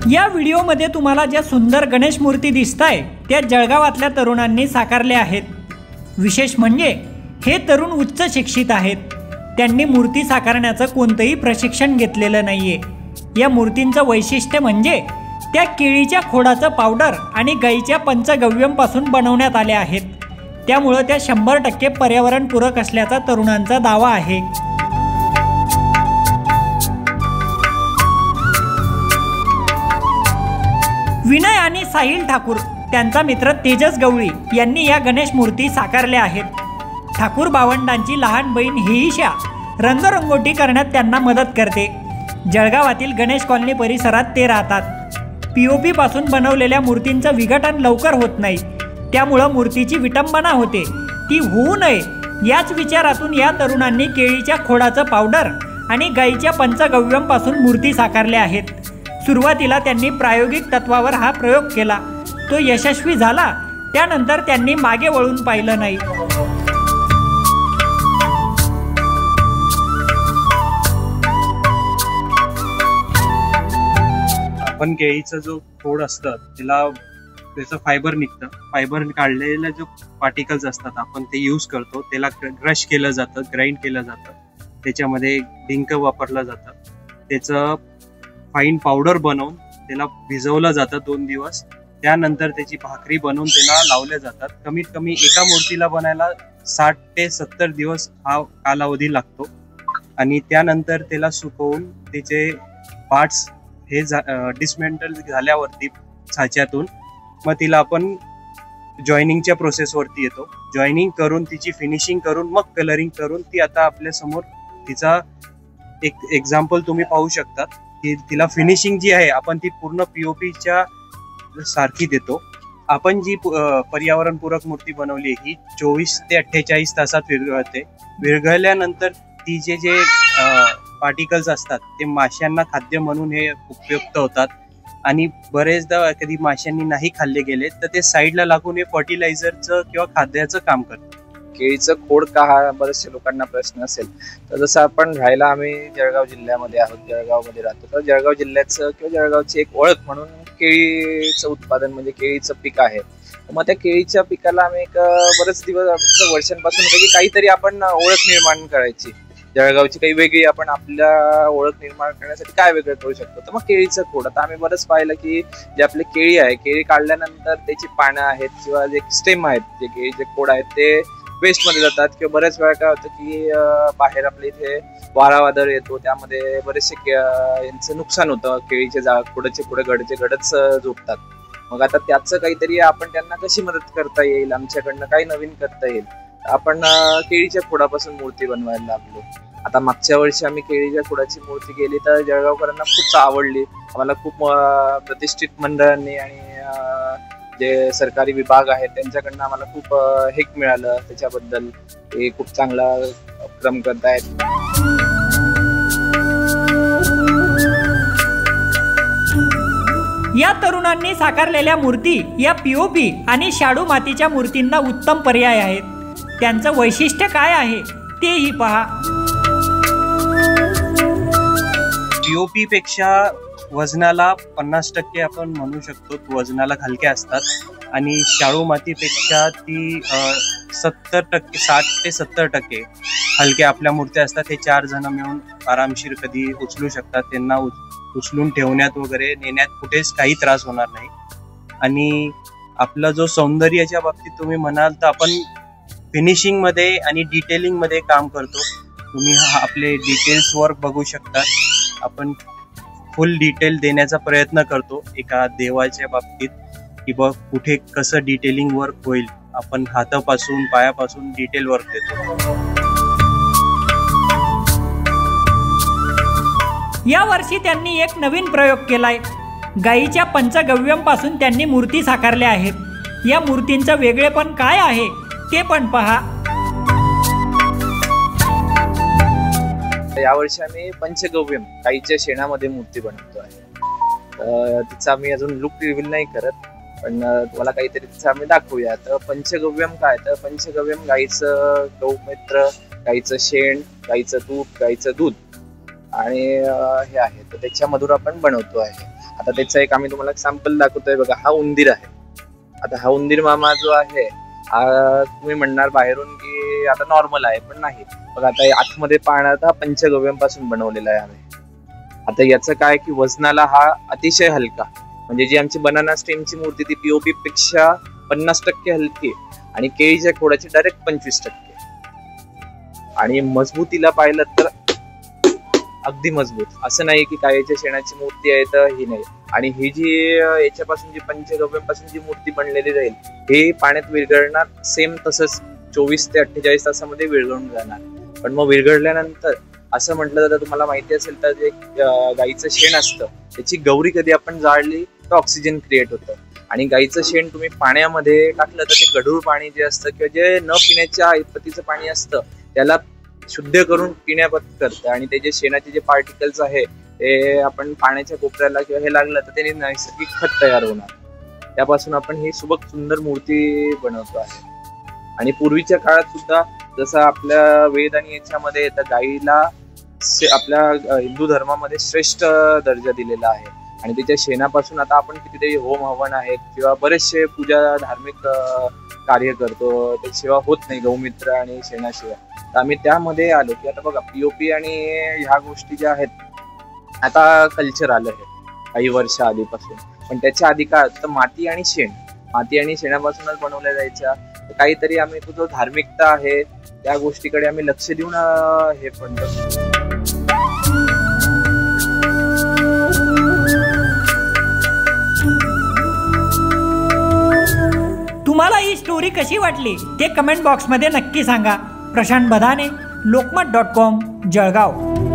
या व्हिडिओमध्ये तुम्हाला ज्या सुंदर गणेश मूर्ती दिसताय त्या जळगावातल्या तरुणांनी साकारल्या आहेत। विशेष म्हणजे हे तरुण उच्च शिक्षित आहेत। त्यांनी मूर्ती साकारण्याचं कोणतंही प्रशिक्षण घेतलेलं नाहीये। या मूर्तींचं वैशिष्ट्य म्हणजे त्या केळीच्या खोडाचं पावडर आणि गाईच्या पंचगव्यमपासून बनवण्यात आल्या आहेत। त्यामुळे त्या 100% पर्यावरणपूरक असल्याचा तरुणांचा दावा आहे। विनय आणि साहिल ठाकूर त्यांचा मित्र तेजस गवळी यांनी या गणेश मूर्ती साकारल्या आहेत। ठाकूर भावंडांची लहान बहीण हेईशा रंगरंगोटी करण्यात त्यांना मदत करते। जळगावातील गणेश कॉलनी परिसरात ते राहतात। पीओपी पासून बनवलेल्या मूर्तींचं विघटन लवकर होत नाही, त्यामुळे मूर्तीची विटंबना होते, ती होऊ नये याच विचारातून या तरुणांनी केळीच्या खोडाचं पावडर आणि गाईच्या पंचगव्यमपासून मूर्ती साकारल्या आहेत। सुरुवातीला त्यांनी प्रायोगिक तत्वावर हा प्रयोग केला, तो यशस्वी झाला। त्यानंतर त्यांनी मागे वळून पाहिलं नाही। आपण केळीचं जो खोड असतं त्याचं फायबर निघतं। फायबर काढलेले जो पार्टिकल्स असतात आपण ते यूज करतो, त्याला क्रश केलं जातं, ग्राइंड केलं जातं, त्याच्यामध्ये डिंक वापरलं जातं, त्याचं फाईन पावडर बनवून त्याला भिजवलं जातं 2 दिवस। त्यानंतर त्याची भाकरी बनवून त्याला लावल्या जातात। कमीत कमी एका मूर्तीला बनायला 60 ते 70 दिवस हा कालावधी लागतो आणि त्यानंतर त्याला सुकवून त्याचे पार्ट्स हे डिसमेंटल झाल्यावरती साच्यातून मग तिला आपण जॉईनिंगच्या प्रोसेसवरती येतो। जॉईनिंग करून तिची फिनिशिंग करून मग कलरिंग करून ती आता आपल्या समोर तिचा एक एक्झाम्पल तुम्ही पाहू शकता की तिला फिनिशिंग जी आहे आपण ती पूर्ण पीओपीच्या सारखी देतो। आपण जी पर्यावरणपूरक मूर्ती बनवली ही 24 ते 48 तासात विरघळते। विरघळल्यानंतर ती जे पार्टिकल्स असतात ते माशांना खाद्य म्हणून हे उपयुक्त होतात आणि बरेचदा कधी माशांनी नाही खाल्ले गेले तर ते साईडला लागून हे फर्टिलायझरचं किंवा खाद्याचं काम करतात। केळीचं खोड का हा बरेचशा लोकांना प्रश्न असेल, तर जसं आपण राहायला आम्ही जळगाव जिल्ह्यामध्ये आहोत, जळगावमध्ये राहतो, तर जळगाव जिल्ह्याचं किंवा जळगावची एक ओळख म्हणून केळीचं उत्पादन म्हणजे केळीचं पीक आहे। मग त्या केळीच्या पिकाला आम्ही एक बरेच दिवस वर्षांपासून की काहीतरी आपण ओळख निर्माण करायची, जळगावची काही वेगळी आपण आपल्या ओळख निर्माण करण्यासाठी काय वेगळं करू शकतो। तर मग केळीचं खोड आता आम्ही बरंच पाहिलं की जे आपले केळी आहे, केळी काढल्यानंतर त्याची पानं आहेत किंवा जे स्टेम आहेत, जे केळीचे खोड आहेत ते वेस्ट मध्ये जातात किंवा बऱ्याच वेळा काय होतं की बाहेर आपल्या इथे वारा वादळ येतो, त्यामध्ये बरेचसे यांचं नुकसान होतं, केळीचे खोडाचे पुढे घडच झोपतात। मग आता त्याचं काहीतरी आपण त्यांना कशी मदत करता येईल, आमच्याकडनं काही नवीन करता येईल, आपण केळीच्या खोडापासून मूर्ती बनवायला लागलो। आता मागच्या वर्षी आम्ही केळीच्या खोडाची मूर्ती केली तर जळगावकरांना खूप आवडली। आम्हाला खूप प्रतिष्ठित मंडळांनी आणि जे सरकारी विभाग आहेत त्यांच्याकडनं आम्हाला खूप हेक मिळालं, त्याच्याबद्दल ते खूप चांगला उपक्रम करतायत। या तरुणांनी साकारलेल्या मूर्ती या पीओपी आणि शाडू मातीच्या मूर्तींना उत्तम पर्याय आहेत। त्यांचं वैशिष्ट्य काय आहे तेही पहा। पीओपी पेक्षा वजनाला 50% आपण म्हणू शकतो वजनाला हलक्या असतात आणि शाडू मातीपेक्षा ती 70% 60 ते 70% हलक्या आपल्या मूर्त्या असतात। हे 4 जण मिळून आरामशीर कधी उचलू शकतात, त्यांना उचलून ठेवण्यात वगैरे नेण्यात कुठेच काही त्रास होणार नाही। आणि आपला जो सौंदर्याच्या बाबतीत तुम्ही म्हणाल तर आपण फिनिशिंग मध्ये आणि डिटेलिंग मध्ये काम करतो। तुम्ही आपले डिटेल्स वर्क बघू शकता, आपण फुल डिटेल देण्याचा प्रयत्न करतो एका देवाच्या बाबतीत की बघ कुठे कसं डिटेलिंग वर्क होईल, आपण हातापासून पायापासून डिटेल वर्क देतो। या वर्षी त्यांनी एक नवीन प्रयोग केलाय। गाईच्या पंचगव्यमपासून त्यांनी मूर्ती साकारल्या आहेत। या मूर्तींचं वेगळेपण काय आहे ते पण पहा। यावर्षी आम्ही पंचगव्यम गाईच्या शेणामध्ये मूर्ती बनवतो आहे। तिचा आम्ही अजून लुक रिव्हील नाही करत, पण तुम्हाला काहीतरी तिचं आम्ही दाखवूया। तर पंचगव्यम काय, तर पंचगव्यम गाईचं गौमूत्र, गाईचं शेण, गाईचं तूप, गाईचं दूध आणि हे आहे, तर त्याच्यामधून आपण बनवतो आहे। आता त्याचा एक आम्ही तुम्हाला सॅम्पल दाखवतोय बघा. हा उंदीर आहे. आता हा उंदीर मामा जो आहे तुम्ही म्हणणार बाहेरून की आता नॉर्मल आहे, पण नाही बघा. आता आतमध्ये पाहणार हा पंचगव्यांपासून बनवलेला आहे आम्ही. आता याचं काय की वजनाला हा अतिशय हलका, म्हणजे जी आमची बनाना स्टेमची मूर्ती ती पीओपी पेक्षा 50% हलकी आणि केळीच्या खोडाची डायरेक्ट 25%. आणि मजबूतीला पाहिलं तर अगदी मजबूत, असं नाही की कायच्या शेणाची मूर्ती आहे तर ही नाही. आणि ही जी याच्यापासून जी पंचगव्यांपासून जी मूर्ती बनलेली राहील हे पाण्यात विरघळणार सेम तसंच 24 ते 48 तासामध्ये विरघळून जाणार. पण मग विरघळल्यानंतर असं म्हटलं तर तुम्हाला माहिती असेल तर जे गाईचं शेण असतं त्याची गौरी कधी आपण जाळली तर ऑक्सिजन क्रिएट होतं. आणि गाईचं शेण तुम्ही पाण्यामध्ये टाकलं तर ते गढूळ पाणी जे असतं किंवा जे न पिण्याच्या पतीचं पाणी असतं त्याला शुद्ध करून पिण्यापत करतं. आणि ते जे शेणाचे जे पार्टिकल्स आहे ते आपण पाण्याच्या कोपऱ्याला किंवा हे लागलं तर त्याने नैसर्गिक खत तयार होणार. त्यापासून आपण ही सुबक सुंदर मूर्ती बनवतो आहे. आणि पूर्वीच्या काळात सुद्धा जसं आपल्या वेद आणि याच्यामध्ये येतं गाईला आपल्या हिंदू धर्मामध्ये श्रेष्ठ दर्जा दिलेला आहे. आणि त्याच्या शेणापासून आता आपण कितीतरी होम हवन आहेत किंवा बरेचसे पूजा धार्मिक कार्य करतो, त्याशिवाय होत नाही गौमित्र आणि शेणाशिवाय. तर आम्ही त्यामध्ये आलो की आता बघा पीओपी आणि ह्या गोष्टी ज्या आहेत आता कल्चर आलं आहे काही वर्ष आधीपासून. पण त्याच्या आधी काय तर माती आणि शेणापासूनच बनवल्या जायच्या. काहीतरी आम्ही तो जो धार्मिकता आहे त्या गोष्टीकडे आम्ही लक्ष देऊन हे पण तुम्हाला ही स्टोरी कशी वाटली ते कमेंट बॉक्समध्ये नक्की सांगा. प्रशांत बधाने, lokmat.com, जळगाव.